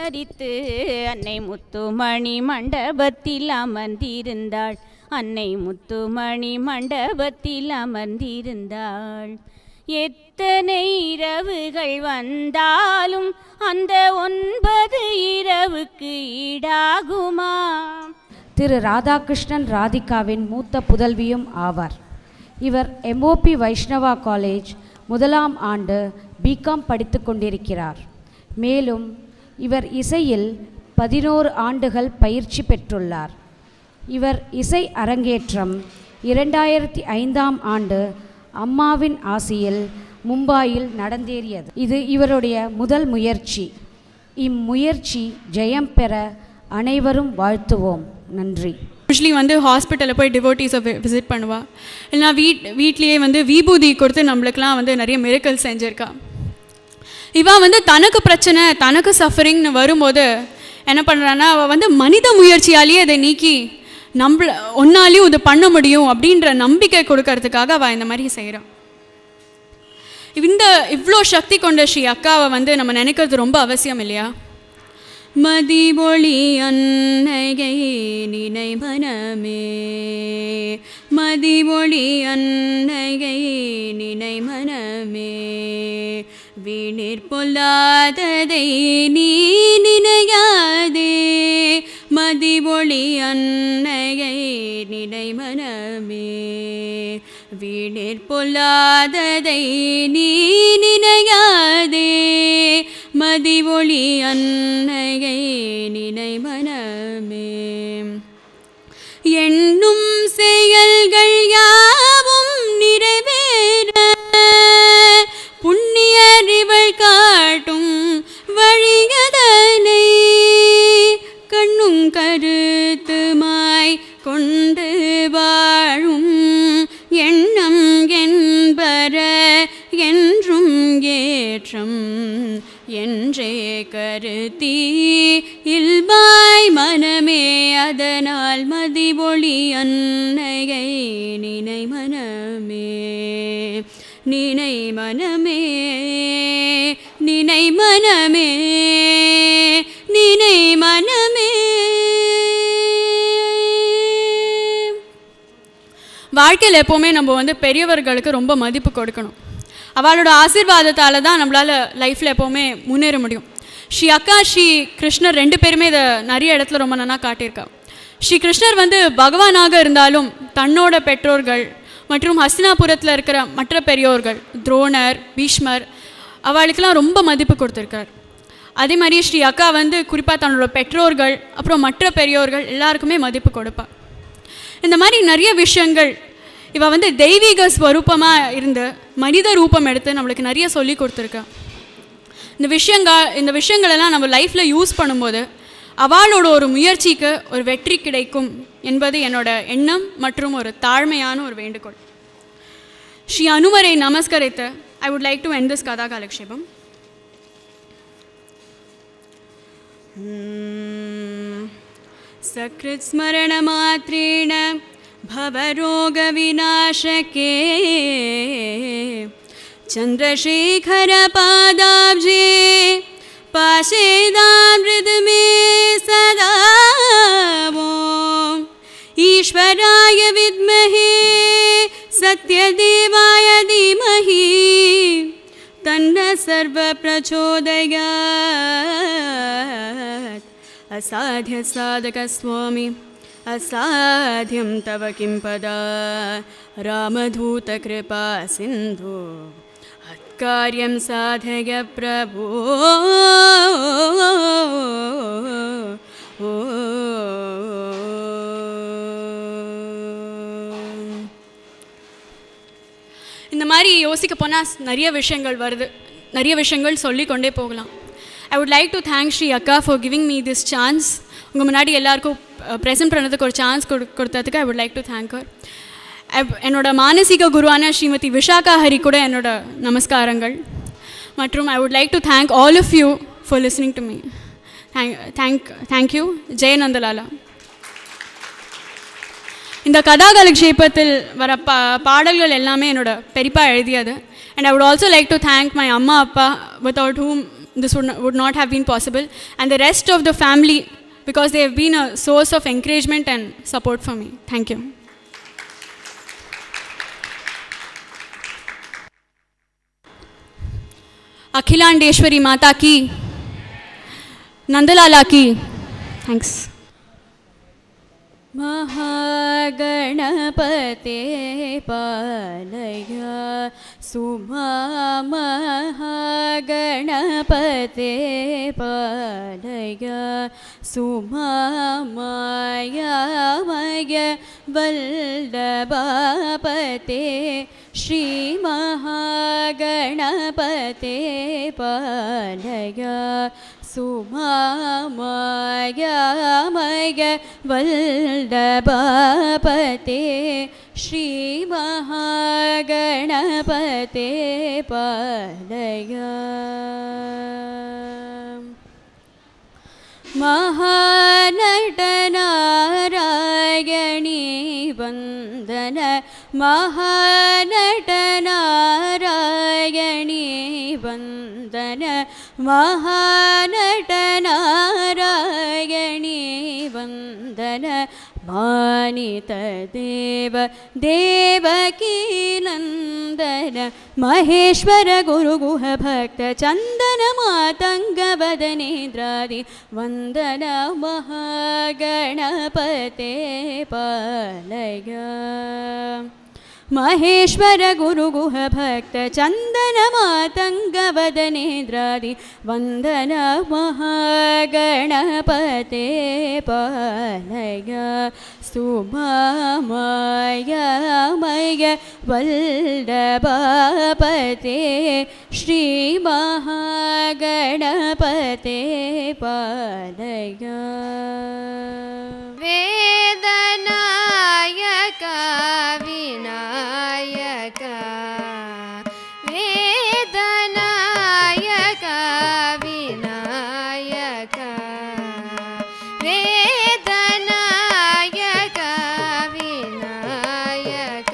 தரித்து அன்னை முத்துமணி மண்டபத்தில் அமர்ந்திருந்தாள். அன்னை முத்துமணி மண்டபத்தில் அமர்ந்திருந்தாள். எத்தனை இரவுகள் வந்தாலும் அந்த 9 இரவுக்கு ஈடாகுமா? திரு ராதாகிருஷ்ணன் ராதிகாவின் மூத்த புதல்வியும் ஆவார். இவர் MOP வைஷ்ணவா காலேஜ் 1ஆம் ஆண்டு பிகாம் படித்து கொண்டிருக்கிறார். மேலும் இவர் இசையில் 11 ஆண்டுகள் பயிற்சி பெற்றுள்ளார். இவர் இசை அரங்கேற்றம் 2005ஆம் ஆண்டு அம்மாவின் ஆசியில் மும்பாயில் நடந்தேறியது. இது இவருடைய முதல் முயற்சி. இம்முயற்சி ஜெயம் பெற அனைவரும் வாழ்த்துவோம். நன்றி. யூஸ்வலி ஹாஸ்பிட்டலில் போய் டிவோட்டீஸை விசிட் பண்ணுவாள். இல்லைனா வீட்லேயே விபூதி கொடுத்து நம்மளுக்கெலாம் நிறைய மிரக்கல் செஞ்சுருக்கா. இவள் தனக்கு பிரச்சனை, தனக்கு சஃபரிங்னு வரும்போது என்ன பண்ணுறான்னா, அவள் மனித முயற்சியாலேயே அதை நீக்கி ஒன்னாலையும் இது பண்ண முடியும் அப்படின்ற நம்பிக்கை கொடுக்கறதுக்காக அவள் இந்த மாதிரி செய்கிறான். இவ்வளோ சக்தி கொண்ட ஸ்ரீ அக்காவை நம்ம நினைக்கிறது ரொம்ப அவசியம் இல்லையா? மதிபொழி அன்னையை நினை மனமே, மதிபொழி அன்னையை நினை மனமே, வீணிற் பொல்லாததை நீ நினையாதே, மதிபொழி அன்னையை நினை மனமே, வீணிற் பொல்லாததை நீ நினையாதே, மதிவொளி அன்னையை நினை மனமே. எண்ணும் செயல்கள் யாவும் நிறைவேற புண்ணியறிவள் காட்டும் வழியதனை கண்ணும் கருத்துமாய் கொண்டு வாழும் எண்ணம் என்பர என்றும் ஏற்றம் என்றே கருத்தி இல்பாய் மனமே, அதனால் மதிவொளி அன்னையை நினை மனமே, நினை மனமே, நினை மனமே, நினை மனமே. வாழ்க்கையில் எப்போவுமே நம்ம பெரியவர்களுக்கு ரொம்ப மதிப்பு கொடுக்கணும். அவளோட ஆசீர்வாதத்தால் தான் நம்மளால் லைஃப்பில் எப்போவுமே முன்னேற முடியும். ஸ்ரீ அக்கா ஸ்ரீ கிருஷ்ணர் 2 பேருமே இதை நிறைய இடத்துல ரொம்ப நல்லா காட்டியிருக்கா. ஸ்ரீ கிருஷ்ணர் பகவானாக இருந்தாலும் தன்னோட பெற்றோர்கள் மற்றும் ஹஸ்தினாபுரத்தில் இருக்கிற மற்ற பெரியோர்கள் துரோணர், பீஷ்மர் அவளுக்கெல்லாம் ரொம்ப மதிப்பு கொடுத்துருக்கார். அதே மாதிரி ஸ்ரீ அக்கா குறிப்பாக தன்னோட பெற்றோர்கள் அப்புறம் மற்ற பெரியோர்கள் எல்லாருக்குமே மதிப்பு கொடுப்பாள். இந்த மாதிரி நிறைய விஷயங்கள் இவள் தெய்வீக ஸ்வரூபமாக இருந்து மனித ரூபம் எடுத்து நம்மளுக்கு நிறைய சொல்லி கொடுத்துருக்கா. இந்த விஷயங்களெல்லாம் நம்ம லைஃப்பில் யூஸ் பண்ணும்போது அவளோட ஒரு முயற்சிக்கு ஒரு வெற்றி கிடைக்கும் என்பது என்னோட எண்ணம் மற்றும் ஒரு தாழ்மையான ஒரு வேண்டுகோள். ஸ்ரீ அனுமரை நமஸ்கரித்து I would like to end this கதா காலக்ஷேபம். சக்ருத் ஸ்மரண மாத்ரேண भवरोगविनाशके चन्द्रशेखरपादाब्जे पाशेदामृतमे सदा ईश्वराय विद्महे सत्यदेवाय धीमहि तन्नः सर्वप्रचोदयात्. असाध्यसाधकस्वामी असाध्यं तव किं पदा रामधूतकृपा सिन्धु हत्कार्यं साधय प्रभो. இந்த மாதிரி யோசிக்க போனால் நிறைய விஷயங்கள் வருது, நிறைய விஷயங்கள் சொல்லிக்கொண்டே போகலாம். I would like to thank Shri Akka for giving me this chance. உங்கள் முன்னாடி எல்லாருக்கும் ப்ரெசென்ட் பண்ணுறதுக்கு ஒரு சான்ஸ் கொடுத்ததுக்கு ஐ would like to thank her. என்னோட மானசீக குருவான ஸ்ரீமதி விஷாகா ஹரி கூட என்னோட நமஸ்காரங்கள். மற்றும் I would like to thank all of you for listening to me. Thank you. ஜெயநந்தலாலா. இந்த கதாகலக்ஷேபத்தில் வர பாடல்கள் எல்லாமே என்னோட பெரியப்பா எழுதியது. And I would also like to thank my amma appa, without whom this would not have been possible, and the rest of the family, because they have been a source of encouragement and support for me. Thank you. Akhilandeshwari Mata ki, Nandalala ki. Thanks. महागणपते पालय सुमा महागणपते पालय सुमा मायामय वल्लभापते श्री महागणपते पालय सुमा मायामय वल्लभापते श्री महागणपते पालय महानटनारायणी वन्दन महानटनारायणी वन्दन महानटनारायणी वन्दन मानितदेव देवकी नन्दन महेश्वर गुरुगुह भक्त चन्दन मातङ्गवदनेन्द्रादि वन्दन महागणपते पालय महेश्वर गुरुगुह भक्त चन्दन मातङ्गवदनेन्द्रादि वन्दन महागणपते पालय सुमामयमय वल्लभापते श्री महागणपते पालय वेदनायक विनायक वेदनायक विनायक वेदनायक विनायक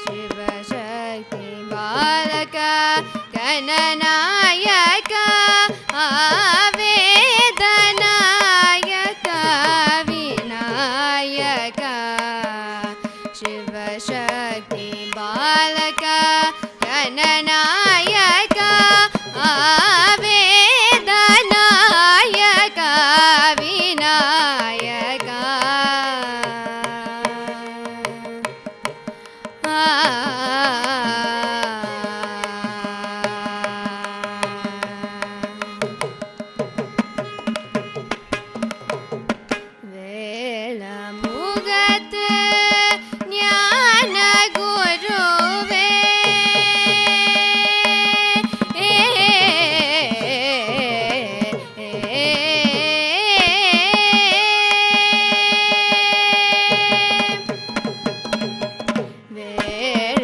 शिवशक्ति बालक गणनायक वेदनायक विनायक शिवशक्ति बालक गणनायक वेदनायक विनायक वेलमुगत ज्ञान गुरुवे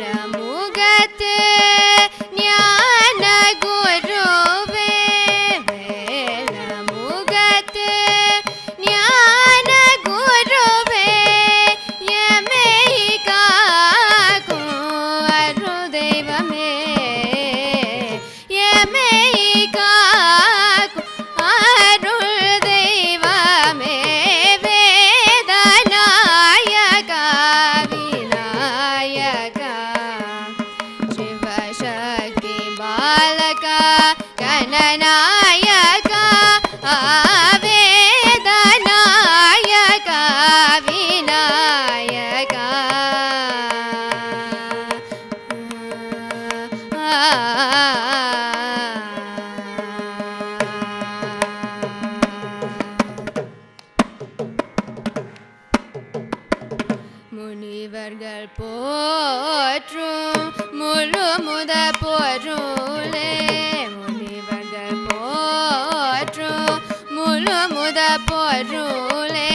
वेलमुगत ज्ञान गुरुवे वेलमुगत ज्ञान गुरुवे यमेका अरुदेव में यमेका अरुदेव में वेदनायक विनायक शिवशक्ति बालक गणनायक वेदनायक विनायक முனிவர்கள் போற்றும் முழு முத பொருளே முனிவர்கள் போற்றும் முழு முத பொருளே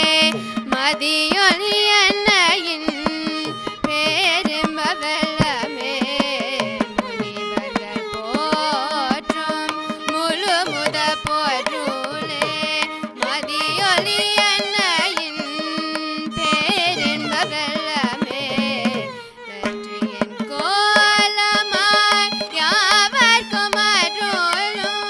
மதியொலி அன்னையின் பேரும்பவளமே முனிவர்கள் போற்றும் முழு முத பொருளே மதியொலி அன்னையின் பேரும்பவளமே வெற்றியின் கோலமாய் யாவர்க்கும் அருளும்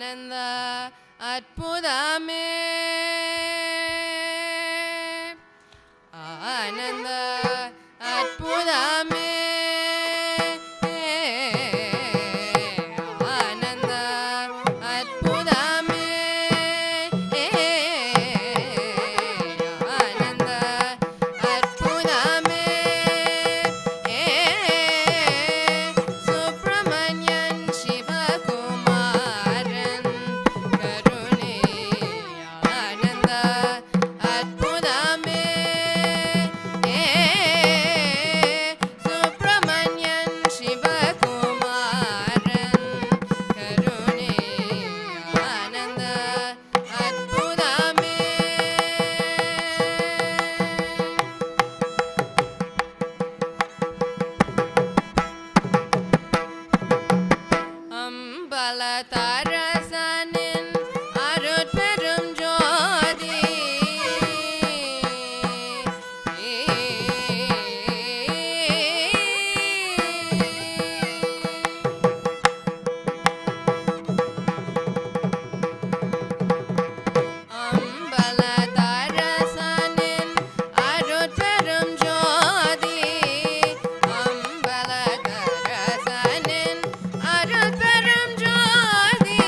ஆனந்த அற்புதமே ஆனந்த அற்புதமே ஆனந்த அற்புதமே ஆனந்த அற்புதமே சுப்பிரமணியன் சிவகுமாரன் கருணே ஆனந்த அற்புதமே சுப்பிரமணியன் சிவகுமாரன் கருணே ஆனந்த அற்புதமே அம்பலத்தரசனின் அருட்பெரும் ஜோதி அம்பலத்தரசனின் அருட்பெரும் ஜோதி அம்பலத்தரசனின் அருட்பெரும் ஜோதி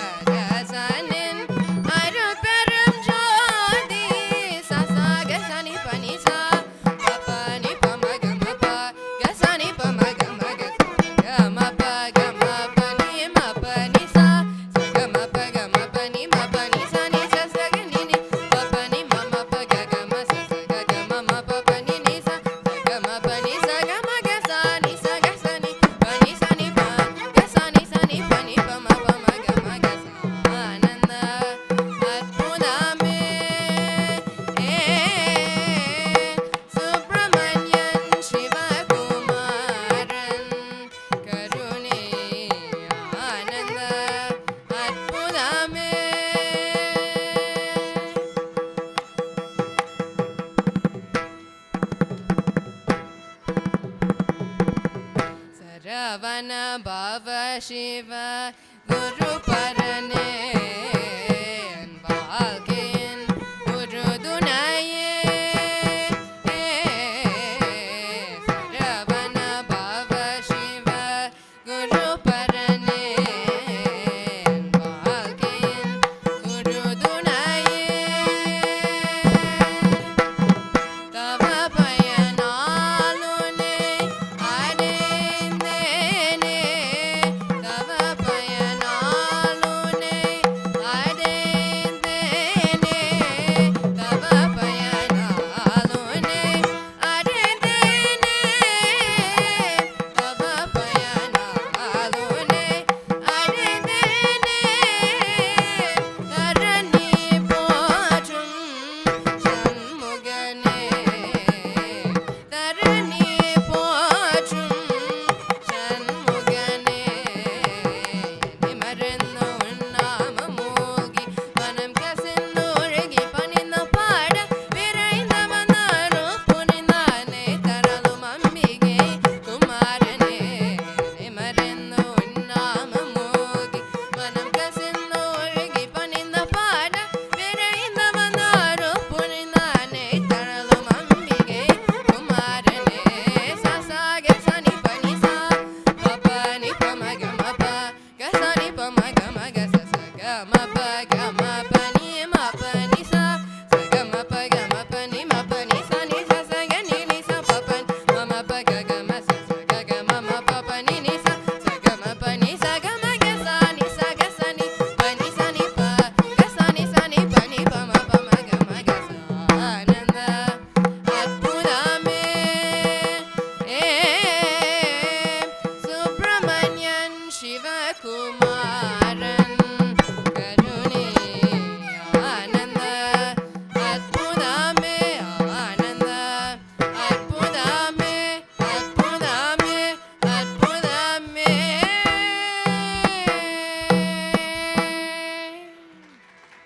அம்பலத்தரசனின் அருட்பெரும் ஜோதி சசக சனி பனி சா பபனி பமகமப கசனி பமகமக கமப கமபனி மபனி சா சகமப கமபனி மபனி சனி சசகனி நி பபனி மமப கம சசக கம பபனி நி ச கமபனி சகம கசனி சகசனி பனி சனி ப கசனி சனி பனி பம பம கம கச ஆனந்த அற்புதமே சுப்பிரமணியன் சிவகுமாரன் கருணே ஆனந்த அற்புதமே சரவண பவ சிவ குரு பரனே